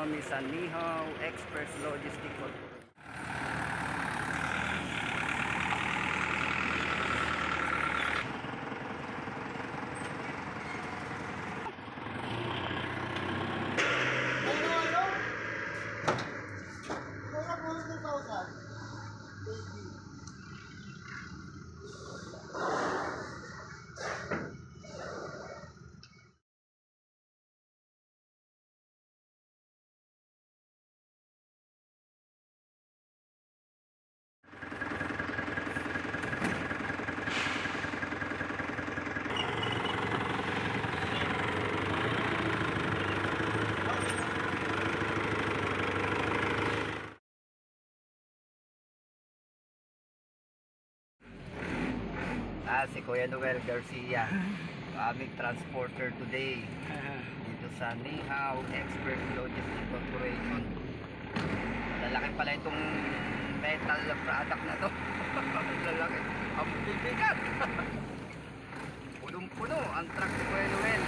kami sa Nihaw Express Logistics Corporation. Si Kuya Noel Garcia, aming transporter today dito sa Nihaw Express Logistics Corporation. Lalaki pala itong metal product na to. Lalaki, ang bibigat. Punong-puno ang truck ni Kuya Noel.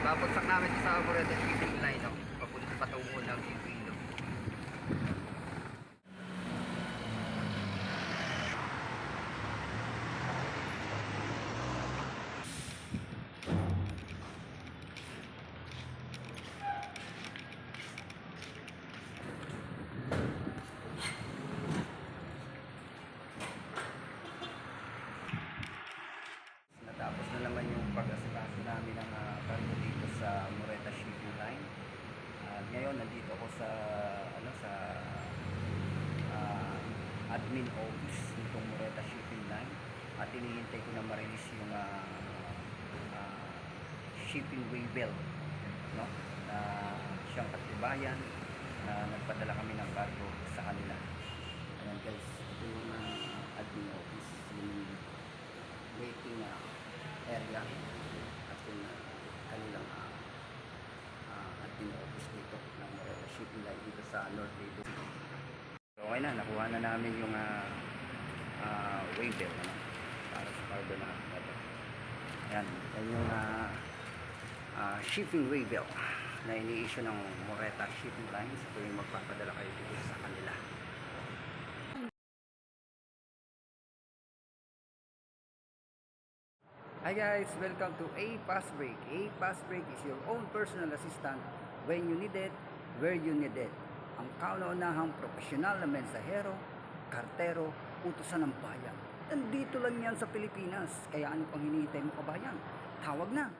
Ibabagsak namin sa Moreta shipping line, no? Papunta patungo ng Iloilo. Natapos na naman yung pag-asikaso namin ng cargo dito sa Moreta Shipping Line. Ngayon nandito ako sa admin office nitong Moreta Shipping Line at hinihintay ko na ma-release yung shipping waybill, no? Na siyang katibayan na nagpadala kami ng cargo sa kanila. Ayan guys, ito yung admin office, yung waiting area at yung kanilang admin office dito ng Moreta Shipping Line dito sa North Leyte. So okay na, nakuha na namin yung waybill, ano, para sa cargo na ito. Ayan, yan yung shipping waybill na ini-issue ng Moreta Shipping Line sa tuwing magpapadala kayo dito sa kanila. Hi guys, welcome to A Fast Break. A Fast Break is your own personal assistant when you need it, where you need it. Ang kauna-unahang profesional na mensahero, kartero, utusan ng bayan. Nandito lang yan sa Pilipinas. Kaya ano pang hinihintay mo, kabayan? Tawag na!